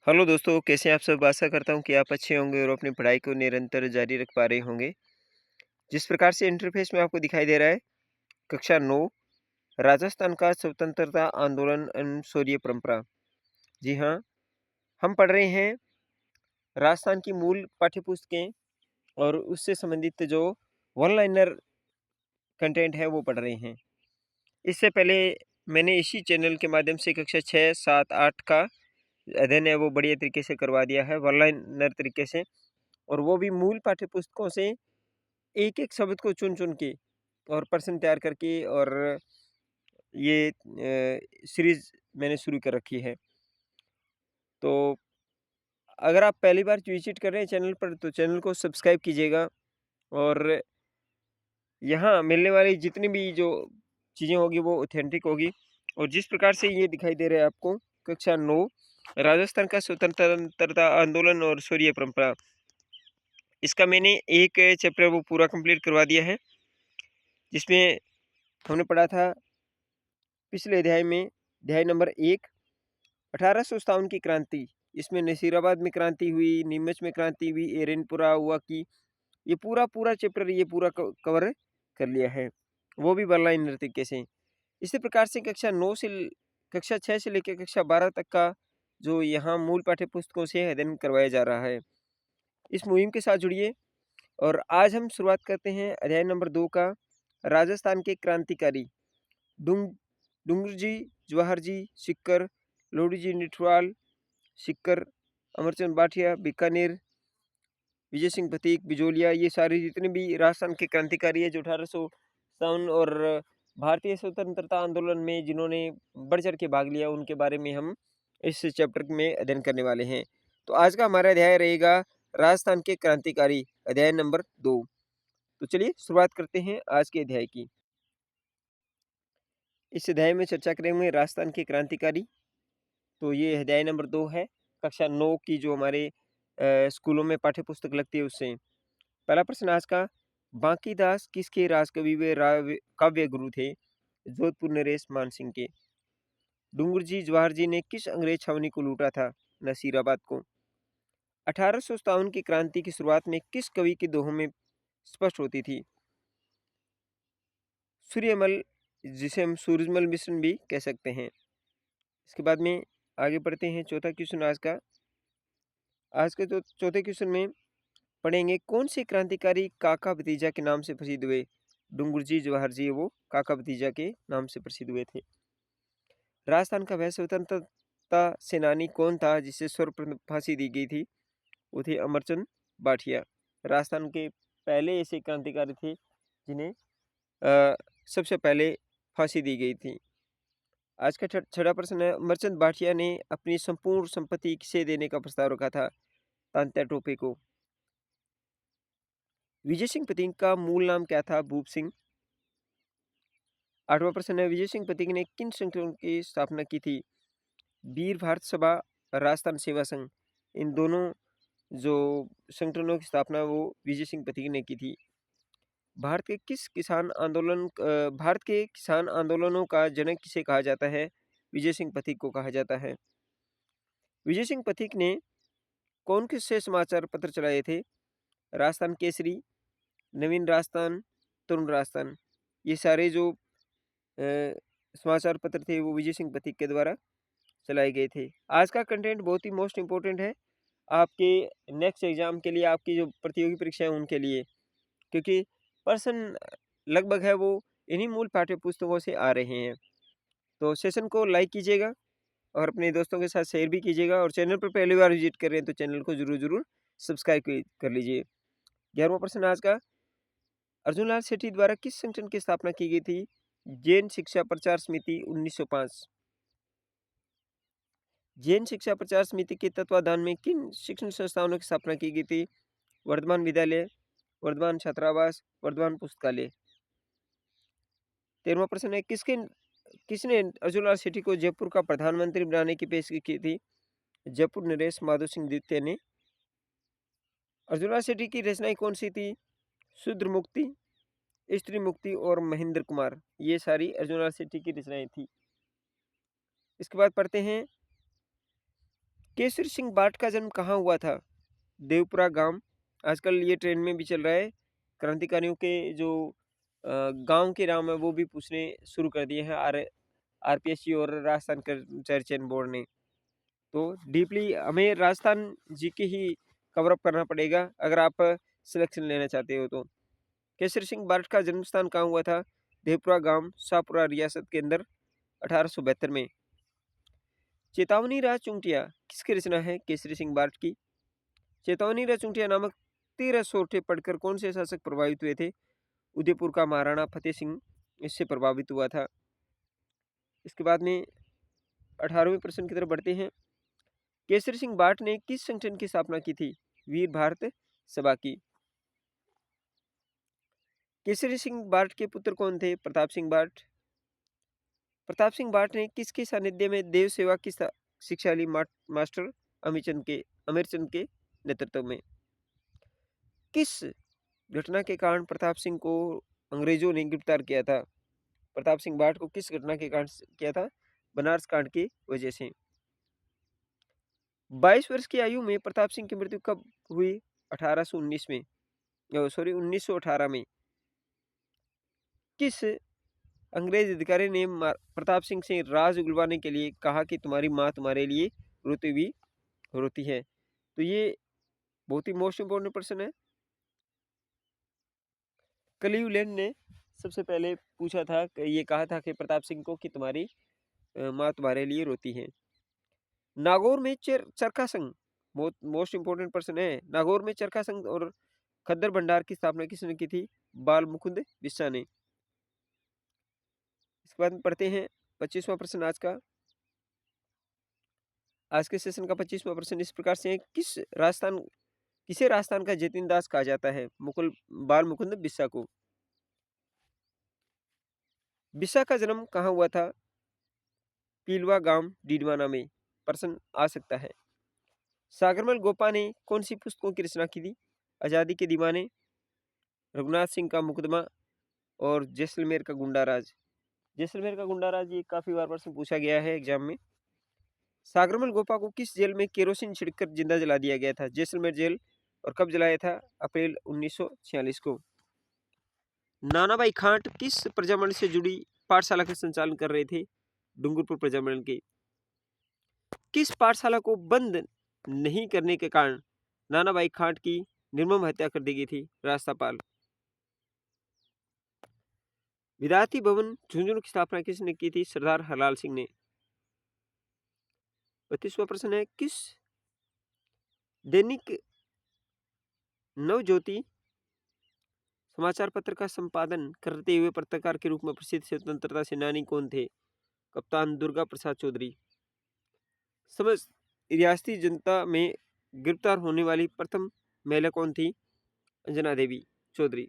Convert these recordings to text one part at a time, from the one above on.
Hello दोस्तों, कैसे हैं आप सब? आशा करता हूँ कि आप अच्छे होंगे और अपनी पढ़ाई को निरंतर जारी रख पा रहे होंगे। जिस प्रकार से इंटरफ़ेस में आपको दिखाई दे रहा है, कक्षा 9 राजस्थान का स्वतंत्रता आंदोलन एवं शौर्य परंपरा। जी हाँ, हम पढ़ रहे हैं राजस्थान की मूल पाठ्यपुस्तकें और उससे संबंधित जो वन लाइनर कंटेंट है वो पढ़ रहे हैं। इससे पहले मैंने इसी चैनल के माध्यम से कक्षा 6, 7, 8 का अध्ययन है वो बढ़िया तरीके से करवा दिया है वन लाइनर तरीके से, और वो भी मूल पाठ्यपुस्तकों से एक-एक शब्द को चुन-चुन के और प्रश्न तैयार करके, और ये सीरीज़ मैंने शुरू कर रखी है। तो अगर आप पहली बार विज़िट कर रहे हैं चैनल पर, तो चैनल को सब्सक्राइब कीजिएगा, और यहाँ मिलने वाली जितनी भी जो चीज़ें होगी वो ऑथेंटिक होगी। और जिस प्रकार से ये दिखाई दे रहा है आपको, कक्षा 9 राजस्थान का स्वतंत्रता आंदोलन और शौर्य परंपरा, इसका मैंने एक चैप्टर वो पूरा कंप्लीट करवा दिया है, जिसमें हमने पढ़ा था पिछले अध्याय में, अध्याय नंबर 1 1857 की क्रांति। इसमें नसीराबाद में क्रांति हुई, नीमच में क्रांति हुई, एरनपुरा हुआ की, ये पूरा चैप्टर ये पूरा कवर कर लिया है, वो भी वन लाइनर तरीके से। इसी प्रकार से कक्षा 6 से लेकर कक्षा 12 तक का जो यहाँ मूल पाठ्य पुस्तकों से अध्ययन करवाया जा रहा है, इस मुहिम के साथ जुड़िए। और आज हम शुरुआत करते हैं अध्याय नंबर 2 का, राजस्थान के क्रांतिकारी डूंग डूंगर जी, जवाहर जी, सिक्कर, लोडी जी निठवाल, सिक्कर, अमरचंद बाठिया, बीकानेर, विजय सिंह पतीक, बिजोलिया, ये सारे जितने भी राजस्थान के क्रांतिकारी है जो 1857 और भारतीय स्वतंत्रता आंदोलन में जिन्होंने बढ़ चढ़ के भाग लिया, उनके बारे में हम इस चैप्टर में अध्ययन करने वाले हैं। तो आज का हमारा अध्याय रहेगा राजस्थान के क्रांतिकारी, अध्याय नंबर 2। तो चलिए शुरुआत करते हैं आज के अध्याय की। इस अध्याय में चर्चा करेंगे राजस्थान के क्रांतिकारी। तो ये अध्याय नंबर 2 है, कक्षा 9 की जो हमारे स्कूलों में पाठ्य पुस्तक लगती है उससे। पहला प्रश्न आज का, बांकीदास किसके राजकवि व काव्य गुरु थे? जोधपुर नरेश मानसिंह के। डूंगर जी, जवाहर जी ने किस अंग्रेज छावनी को लूटा था? नसीराबाद को। 1857 की क्रांति की शुरुआत में किस कवि के दोहों में स्पष्ट होती थी? सूर्यमल, जिसे हम सूरजमल मिश्रण भी कह सकते हैं। इसके बाद में आगे बढ़ते हैं, चौथा क्वेश्चन आज का। आज के जो चौथे क्वेश्चन में पढ़ेंगे, कौन से क्रांतिकारी काका भतीजा के नाम से प्रसिद्ध हुए? डूंगर जी, जवाहर जी, वो काका भतीजा के नाम से प्रसिद्ध हुए थे। राजस्थान का वह स्वतंत्रता सेनानी कौन था जिसे सर्वप्रथम फांसी दी गई थी? वो थे अमरचंद बाठिया। राजस्थान के पहले ऐसे क्रांतिकारी थे जिन्हें सबसे पहले फांसी दी गई थी। आज का छठा प्रश्न है, अमरचंद बाठिया ने अपनी संपूर्ण संपत्ति किसे देने का प्रस्ताव रखा था? तांत्या टोपे को। विजय सिंह पतीक का मूल नाम क्या था? भूप सिंह। आठवां प्रश्न है, विजय सिंह पतीक ने किन संगठनों की स्थापना की थी? वीर भारत सभा, राजस्थान सेवा संघ, इन दोनों जो संगठनों की स्थापना वो विजय सिंह पतीक ने की थी। भारत के किसान आंदोलनों का जनक किसे कहा जाता है? विजय सिंह पथिक को कहा जाता है। विजय सिंह पथिक ने कौन किससे समाचार पत्र चलाए थे? राजस्थान केसरी, नवीन राजस्थान, तरुण राजस्थान, ये सारे जो समाचार पत्र थे वो विजय सिंह पथिक के द्वारा चलाए गए थे। आज का कंटेंट बहुत ही मोस्ट इम्पोर्टेंट है आपके नेक्स्ट एग्जाम के लिए, आपकी जो प्रतियोगी परीक्षाएं उनके लिए, क्योंकि प्रश्न लगभग है वो इन्हीं मूल पाठ्य पुस्तकों से आ रहे हैं। तो सेशन को लाइक कीजिएगा और अपने दोस्तों के साथ शेयर भी कीजिएगा, और चैनल पर पहली बार विजिट कर रहे हैं तो चैनल को जरूर सब्सक्राइब कर लीजिए। 11वां प्रश्न आज का, अर्जुन लाल सेठी द्वारा किस संगठन की स्थापना की गई थी? जैन शिक्षा प्रचार समिति 1905। जैन शिक्षा प्रचार समिति के तत्वाधान में किन शिक्षण संस्थानों की स्थापना की गई थी? वर्धमान विद्यालय, वर्धमान छात्रावास, वर्धमान पुस्तकालय। 13वां प्रश्न है, किसने अर्जुन लाल सेठी को जयपुर का प्रधानमंत्री बनाने की पेशकश की थी? जयपुर नरेश माधव सिंह द्वितीय ने। अर्जुन लाल सेठी की रचनाएं कौन सी थी? शूद्र मुक्ति, स्त्री मुक्ति और महेंद्र कुमार, ये सारी अर्जुन लाल सेठी की रचनाएं थी। इसके बाद पढ़ते हैं, केसरी सिंह बाट का जन्म कहाँ हुआ था? देवपुरा गाँव। आजकल ये ट्रेंड में भी चल रहा है। क्रांतिकारियों के जो गाँव के नाम है वो भी पूछने शुरू कर दिए हैं आरपीएससी और राजस्थान कर्मचारी चयन बोर्ड ने। तो डीपली हमें राजस्थान जीके ही कवर अप करना पड़ेगा अगर आप सिलेक्शन लेना चाहते हो तो। केसरी सिंह बार्ट का जन्म स्थान कहाँ हुआ था? देवपुरा गांव, शाहपुरा रियासत के अंदर 1872 में। चेतावनी राज चुंटिया किसकी रचना है केसरी सिंह बार्ट की? चेतावनी राज चुंटिया नामक 13 सोरठे पढ़कर कौन से शासक प्रभावित हुए थे? उदयपुर का महाराणा फतेह सिंह इससे प्रभावित हुआ था। इसके बाद में 18वें प्रश्न की तरफ बढ़ते हैं। केसरी सिंह बाट ने किस संगठन की स्थापना की थी? वीर भारत सभा की। केसरी सिंह बाट के पुत्र कौन थे? प्रताप सिंह बाट। प्रताप सिंह बाट ने किसके सानिध्य में देव सेवा की शिक्षा ली? मास्टर अमीरचंद के नेतृत्व में। किस घटना के कारण प्रताप सिंह को अंग्रेजों ने गिरफ्तार किया था? प्रताप सिंह बाट को किस घटना के कारण किया था? बनारस कांड की वजह से। 22 वर्ष की आयु में प्रताप सिंह की मृत्यु कब हुई? 1819 में, 1918 में। किस अंग्रेज अधिकारी ने प्रताप सिंह से राज उगलवाने के लिए कहा कि तुम्हारी माँ तुम्हारे लिए रोती हुई रोती है? तो ये बहुत ही मोस्ट इंपोर्टेंट प्रश्न है। क्लीवलैंड ने सबसे पहले पूछा था, ये कहा था कि प्रताप सिंह को कि तुम्हारी माँ तुम्हारे लिए रोती है। नागौर में चरखा संघ, बहुत मोस्ट इंपोर्टेंट प्रश्न है। नागौर में चरखा संघ और खद्दर भंडार की स्थापना किसने की थी? बाल मुकुंद बिस्सा ने। इसके बाद में पढ़ते हैं 25वां प्रश्न आज के सेशन का 25वां प्रश्न इस प्रकार से है। किसे राजस्थान का जतिन दास कहा जाता है? बाल मुकुंद बिस्सा को। बिस्सा का जन्म कहाँ हुआ था? पीलवा गांव डीडवाना में। प्रश्न आ सकता है। सागरमल गोपा ने कौन सी पुस्तकों की रचना की थी? आजादी के दीवाने, रघुनाथ सिंह का मुकदमा और जैसलमेर का गुंडाराज। जैसलमेर का गुंडाराज ये काफी बार प्रश्न पूछा गया है एग्जाम में। सागरमल गोपा को किस जेल में केरोसिन छिड़ककर जिंदा जला दिया गया था? जैसलमेर जेल। और कब जलाया था? अप्रैल 1946 को। नानाभाई खांट किस प्रजामंडल से जुड़ी पाठशाला का संचालन कर रहे थे? डूंगरपुर प्रजामंडल के। किस पाठशाला को बंद नहीं करने के कारण नानाभाई खांट की निर्मम हत्या कर दी गई थी? रास्तापाल। विद्यार्थी भवन झुंझुनू की स्थापना किसने की थी? सरदार हरलाल सिंह ने। 32वां प्रश्न है। किस दैनिक नवज्योति समाचार पत्र का संपादन करते हुए पत्रकार के रूप में प्रसिद्ध स्वतंत्रता सेनानी कौन थे? कप्तान दुर्गा प्रसाद चौधरी। समस्त रियासती जनता में गिरफ्तार होने वाली प्रथम महिला कौन थी? अंजना देवी चौधरी।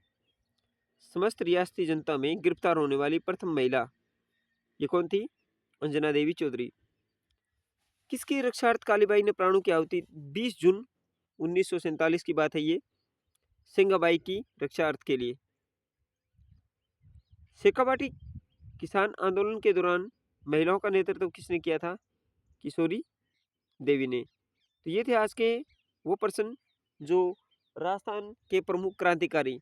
समस्त रियासती जनता में गिरफ्तार होने वाली प्रथम महिला ये कौन थी? अंजना देवी चौधरी। किसकी रक्षार्थ कालीबाई ने प्राणों की आहुति? 20 जून 1947 की बात है ये, सिंगाबाई की रक्षार्थ के लिए। शेखावाटी किसान आंदोलन के दौरान महिलाओं का नेतृत्व किसने किया था? किशोरी देवी ने। तो ये थे आज के वो प्रश्न जो राजस्थान के प्रमुख क्रांतिकारी।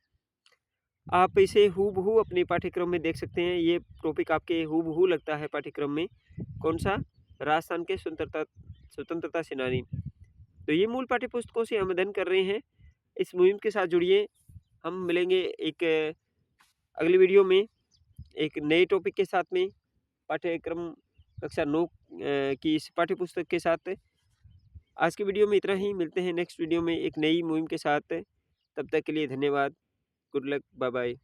आप इसे हूबहू अपने पाठ्यक्रम में देख सकते हैं। ये टॉपिक आपके हूबहू लगता है पाठ्यक्रम में। कौन सा? राजस्थान के स्वतंत्रता सेनानी। तो ये मूल पाठ्य पुस्तकों से हम अध्ययन कर रहे हैं। इस मुहिम के साथ जुड़िए। हम मिलेंगे एक अगली वीडियो में एक नए टॉपिक के साथ में, पाठ्यक्रम कक्षा 9 की इस पाठ्य पुस्तक के साथ। आज की वीडियो में इतना ही। मिलते हैं नेक्स्ट वीडियो में एक नई मुहिम के साथ। तब तक के लिए धन्यवाद। Good luck. Bye bye.